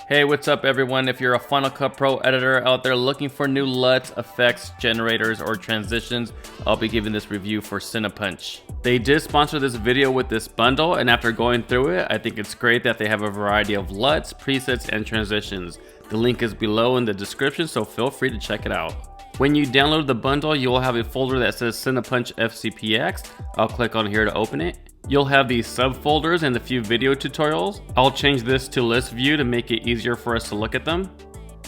Hey, what's up everyone? If you're a Final Cut Pro editor out there looking for new LUTs, effects, generators, or transitions, I'll be giving this review for Cinepunch. They did sponsor this video with this bundle, and after going through it, I think it's great that they have a variety of LUTs, presets, and transitions. The link is below in the description, so feel free to check it out. When you download the bundle, you will have a folder that says Cinepunch FCPX. I'll click on here to open it. You'll have these subfolders and a few video tutorials. I'll change this to list view to make it easier for us to look at them.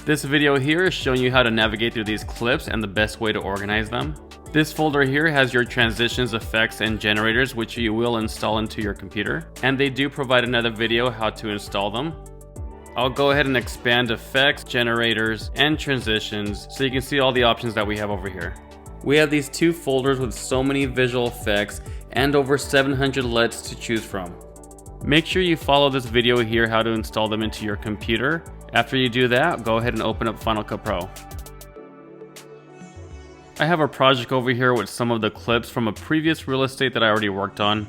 This video here is showing you how to navigate through these clips and the best way to organize them. This folder here has your transitions, effects, and generators, which you will install into your computer. And they do provide another video how to install them. I'll go ahead and expand effects, generators, and transitions so you can see all the options that we have over here. We have these two folders with so many visual effects and over 700 LUTs to choose from. Make sure you follow this video here how to install them into your computer. After you do that, go ahead and open up Final Cut Pro. I have a project over here with some of the clips from a previous real estate that I already worked on.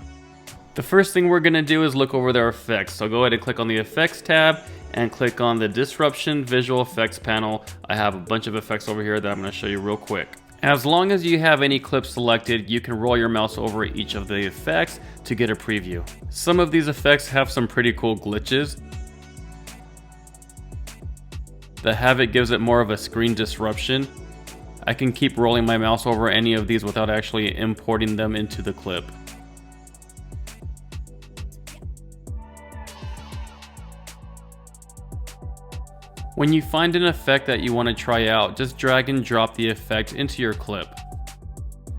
The first thing we're going to do is look over their effects. So go ahead and click on the effects tab and click on the disruption visual effects panel. I have a bunch of effects over here that I'm going to show you real quick. As long as you have any clip selected, you can roll your mouse over each of the effects to get a preview. Some of these effects have some pretty cool glitches. The Havoc gives it more of a screen disruption. I can keep rolling my mouse over any of these without actually importing them into the clip. When you find an effect that you want to try out, just drag and drop the effect into your clip.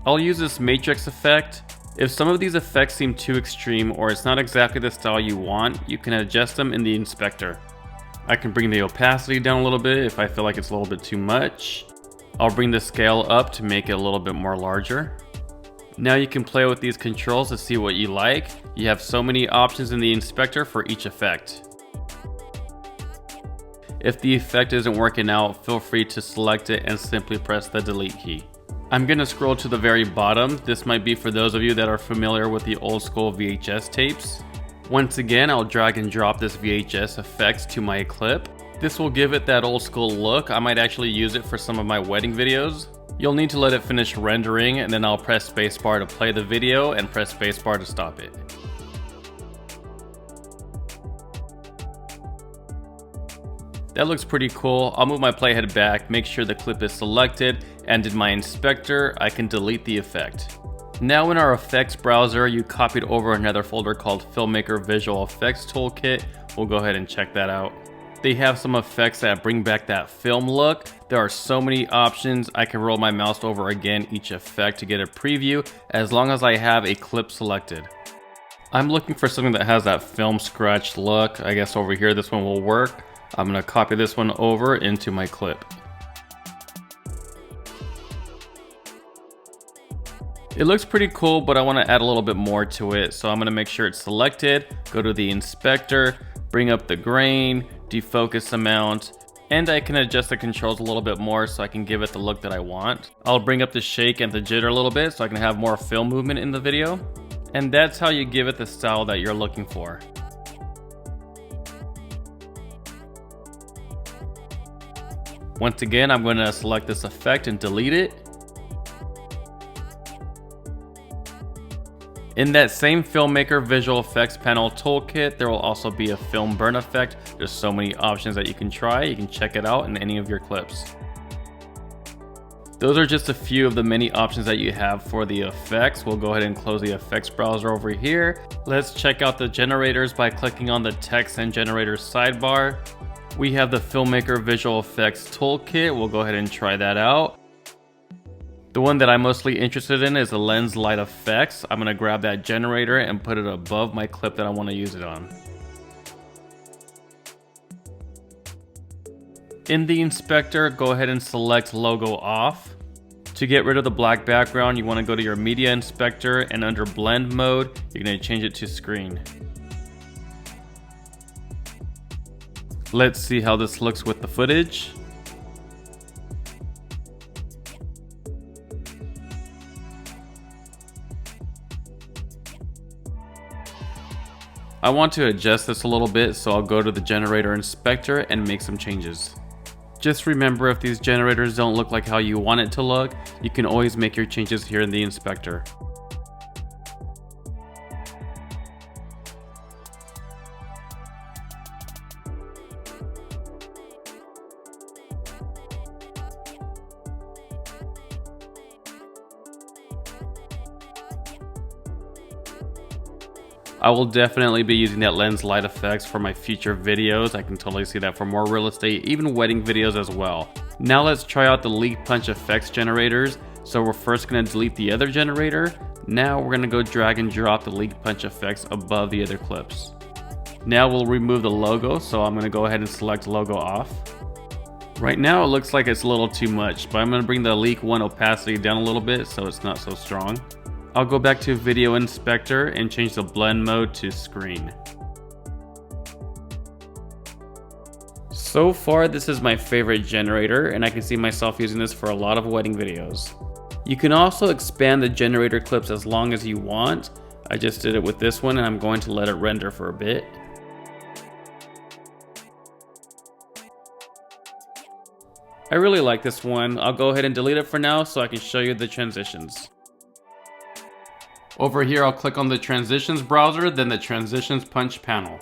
I'll use this matrix effect. If some of these effects seem too extreme or it's not exactly the style you want, you can adjust them in the inspector. I can bring the opacity down a little bit if I feel like it's a little bit too much. I'll bring the scale up to make it a little bit more larger. Now you can play with these controls to see what you like. You have so many options in the inspector for each effect. If the effect isn't working out, feel free to select it and simply press the delete key. I'm going to scroll to the very bottom. This might be for those of you that are familiar with the old school VHS tapes. Once again, I'll drag and drop this VHS effects to my clip. This will give it that old school look. I might actually use it for some of my wedding videos. You'll need to let it finish rendering, and then I'll press spacebar to play the video and press spacebar to stop it. That looks pretty cool. I'll move my playhead back, make sure the clip is selected, and in my inspector, I can delete the effect. Now in our effects browser, you copied over another folder called Filmmaker Visual Effects Toolkit. We'll go ahead and check that out. They have some effects that bring back that film look. There are so many options. I can roll my mouse over again each effect to get a preview as long as I have a clip selected. I'm looking for something that has that film scratch look. I guess over here this one will work. I'm going to copy this one over into my clip. It looks pretty cool, but I want to add a little bit more to it. So I'm going to make sure it's selected, go to the inspector, bring up the grain, defocus amount, and I can adjust the controls a little bit more so I can give it the look that I want. I'll bring up the shake and the jitter a little bit so I can have more film movement in the video. And that's how you give it the style that you're looking for. Once again, I'm going to select this effect and delete it. In that same Filmmaker Visual Effects Panel toolkit, there will also be a film burn effect. There's so many options that you can try. You can check it out in any of your clips. Those are just a few of the many options that you have for the effects. We'll go ahead and close the effects browser over here. Let's check out the generators by clicking on the text and generators sidebar. We have the Filmmaker Visual Effects Toolkit. We'll go ahead and try that out. The one that I'm mostly interested in is the Lens Light Effects. I'm going to grab that generator and put it above my clip that I want to use it on. In the inspector, go ahead and select Logo Off. To get rid of the black background, you want to go to your Media Inspector, and under Blend Mode, you're going to change it to Screen. Let's see how this looks with the footage. I want to adjust this a little bit, so I'll go to the generator inspector and make some changes. Just remember, if these generators don't look like how you want it to look, you can always make your changes here in the inspector. I will definitely be using that lens light effects for my future videos. I can totally see that for more real estate, even wedding videos as well. Now let's try out the leak punch effects generators. So we're first going to delete the other generator. Now we're going to go drag and drop the leak punch effects above the other clips. Now we'll remove the logo, so I'm going to go ahead and select logo off. Right now it looks like it's a little too much, but I'm going to bring the leak 1 opacity down a little bit so it's not so strong. I'll go back to Video Inspector and change the blend mode to screen. So far, this is my favorite generator, and I can see myself using this for a lot of wedding videos. You can also expand the generator clips as long as you want. I just did it with this one, and I'm going to let it render for a bit. I really like this one. I'll go ahead and delete it for now so I can show you the transitions. Over here, I'll click on the Transitions browser, then the Transitions Punch panel.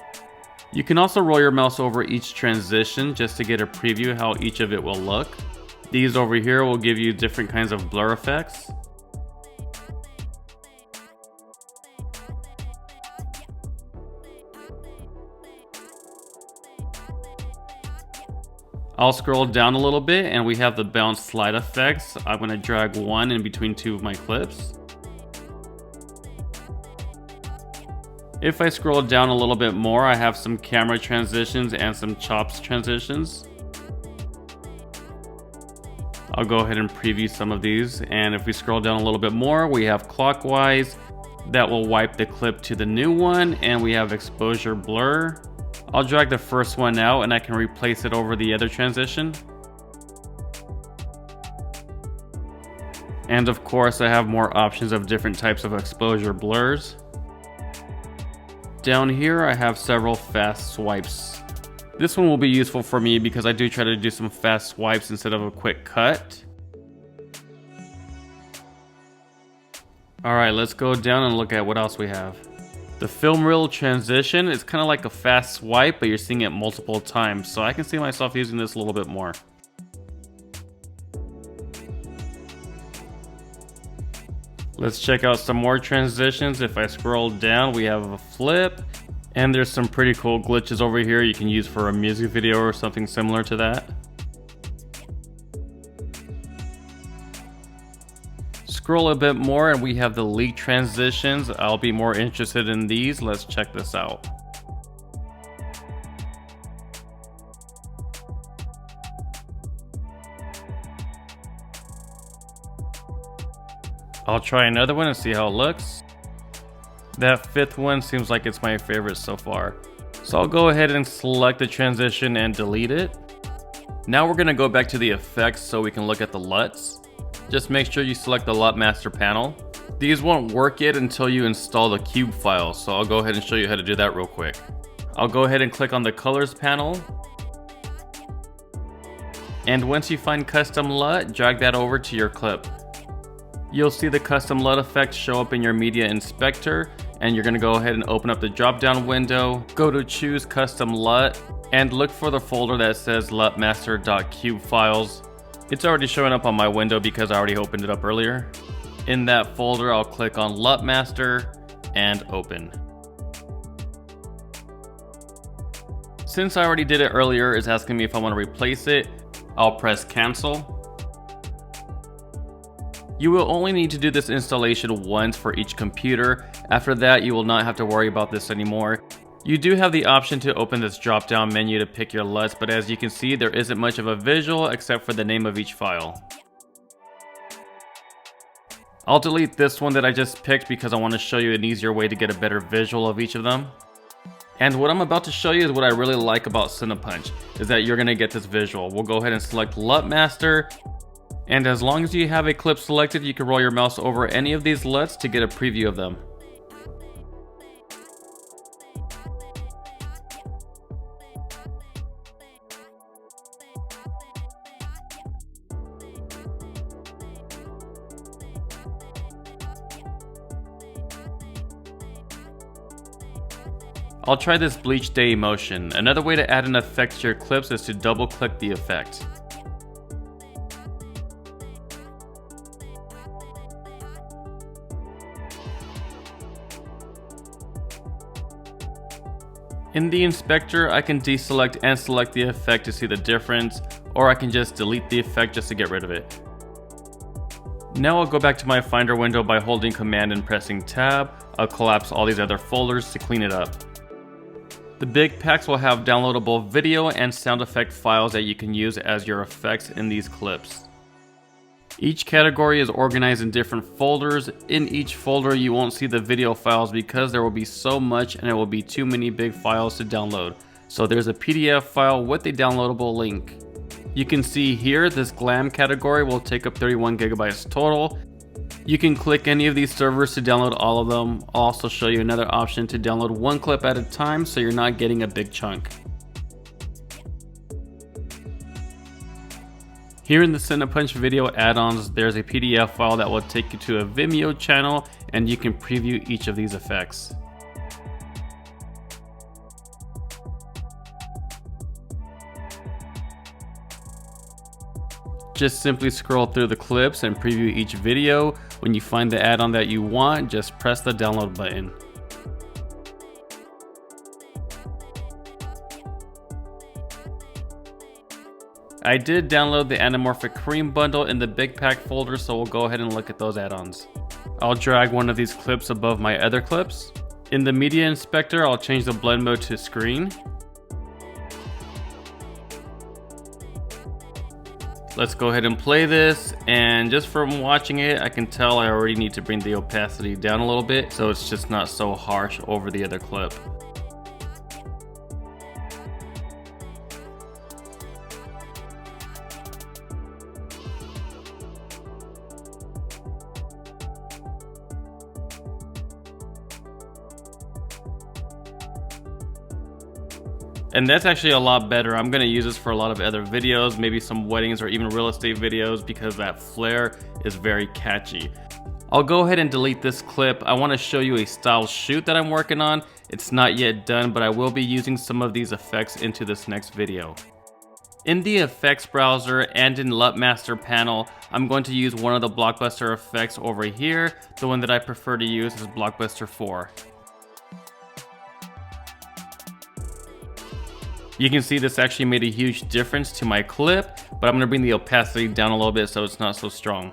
You can also roll your mouse over each transition just to get a preview how each of it will look. These over here will give you different kinds of blur effects. I'll scroll down a little bit and we have the bounce slide effects. I'm going to drag one in between two of my clips. If I scroll down a little bit more, I have some camera transitions and some chops transitions. I'll go ahead and preview some of these, and if we scroll down a little bit more, we have clockwise. That will wipe the clip to the new one, and we have exposure blur. I'll drag the first one out and I can replace it over the other transition. And of course, I have more options of different types of exposure blurs. Down here, I have several fast swipes. This one will be useful for me because I do try to do some fast swipes instead of a quick cut. Alright, let's go down and look at what else we have. The film reel transition is kind of like a fast swipe, but you're seeing it multiple times, so I can see myself using this a little bit more. Let's check out some more transitions. If I scroll down, we have a flip, and there's some pretty cool glitches over here you can use for a music video or something similar to that. Scroll a bit more and we have the leak transitions. I'll be more interested in these. Let's check this out. I'll try another one and see how it looks. That fifth one seems like it's my favorite so far. So I'll go ahead and select the transition and delete it. Now we're gonna go back to the effects so we can look at the LUTs. Just make sure you select the LUT master panel. These won't work yet until you install the cube file, so I'll go ahead and show you how to do that real quick. I'll go ahead and click on the colors panel. And once you find custom LUT, drag that over to your clip. You'll see the custom LUT effect show up in your media inspector, and you're gonna go ahead and open up the drop down window, go to choose custom LUT, and look for the folder that says lutmaster.cube files. It's already showing up on my window because I already opened it up earlier. In that folder, I'll click on LUTmaster and open. Since I already did it earlier, it's asking me if I want to replace it. I'll press cancel. You will only need to do this installation once for each computer. After that, you will not have to worry about this anymore. You do have the option to open this drop-down menu to pick your LUTs, but as you can see, there isn't much of a visual except for the name of each file. I'll delete this one that I just picked because I want to show you an easier way to get a better visual of each of them. And what I'm about to show you is what I really like about Cinepunch, is that you're going to get this visual. We'll go ahead and select LUT Master. And as long as you have a clip selected, you can roll your mouse over any of these LUTs to get a preview of them. I'll try this bleach day emotion. Another way to add an effect to your clips is to double click the effect. In the inspector, I can deselect and select the effect to see the difference, or I can just delete the effect just to get rid of it. Now I'll go back to my Finder window by holding Command and pressing Tab. I'll collapse all these other folders to clean it up. The big packs will have downloadable video and sound effect files that you can use as your effects in these clips. Each category is organized in different folders. In each folder you won't see the video files because there will be so much and it will be too many big files to download. So there's a PDF file with a downloadable link. You can see here this glam category will take up 31 gigabytes total. You can click any of these servers to download all of them. I'll also show you another option to download one clip at a time so you're not getting a big chunk. Here in the Cinepunch video add-ons, there's a PDF file that will take you to a Vimeo channel and you can preview each of these effects. Just simply scroll through the clips and preview each video. When you find the add-on that you want, just press the download button. I did download the Anamorphic Cream bundle in the Big Pack folder, so we'll go ahead and look at those add-ons. I'll drag one of these clips above my other clips. In the Media Inspector, I'll change the blend mode to screen. Let's go ahead and play this, and just from watching it, I can tell I already need to bring the opacity down a little bit so it's just not so harsh over the other clip. And that's actually a lot better. I'm gonna use this for a lot of other videos, maybe some weddings or even real estate videos, because that flare is very catchy. I'll go ahead and delete this clip. I wanna show you a style shoot that I'm working on. It's not yet done, but I will be using some of these effects into this next video. In the effects browser and in LUT Master panel, I'm going to use one of the Blockbuster effects over here. The one that I prefer to use is Blockbuster 4. You can see this actually made a huge difference to my clip, but I'm going to bring the opacity down a little bit so it's not so strong.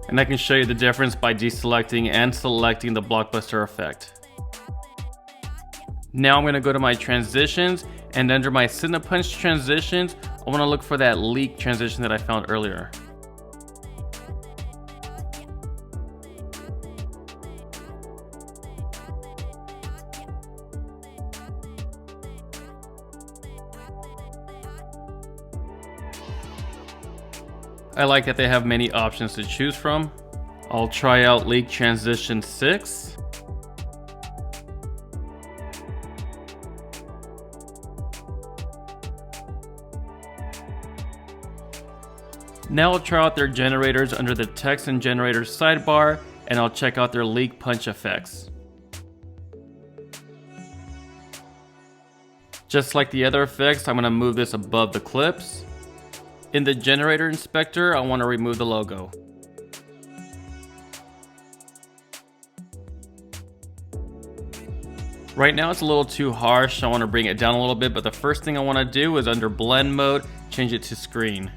And I can show you the difference by deselecting and selecting the Blockbuster effect. Now I'm going to go to my transitions, and under my Cinepunch transitions, I want to look for that leak transition that I found earlier. I like that they have many options to choose from. I'll try out Leak Transition 6. Now I'll try out their generators under the text and generators sidebar, and I'll check out their leak punch effects. Just like the other effects, I'm going to move this above the clips. In the generator inspector, I want to remove the logo. Right now it's a little too harsh, I want to bring it down a little bit, but the first thing I want to do is under blend mode, change it to screen.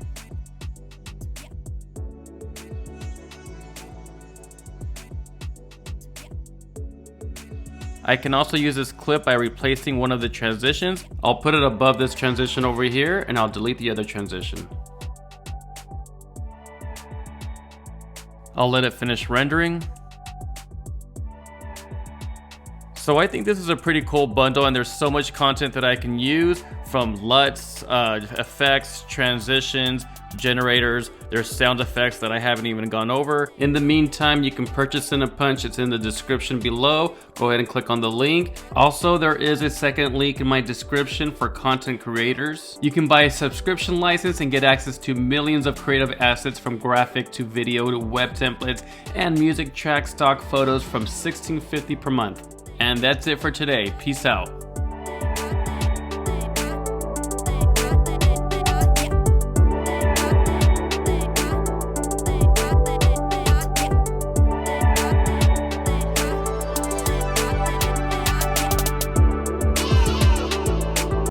I can also use this clip by replacing one of the transitions. I'll put it above this transition over here, and I'll delete the other transition. I'll let it finish rendering. So I think this is a pretty cool bundle, and there's so much content that I can use, from LUTs, effects, transitions, generators. There's sound effects that I haven't even gone over. In the meantime, you can purchase Cinepunch. It's in the description below. Go ahead and click on the link. Also, there is a second link in my description for content creators. You can buy a subscription license and get access to millions of creative assets, from graphic to video to web templates and music track stock photos, from $16.50 per month. And that's it for today. Peace out.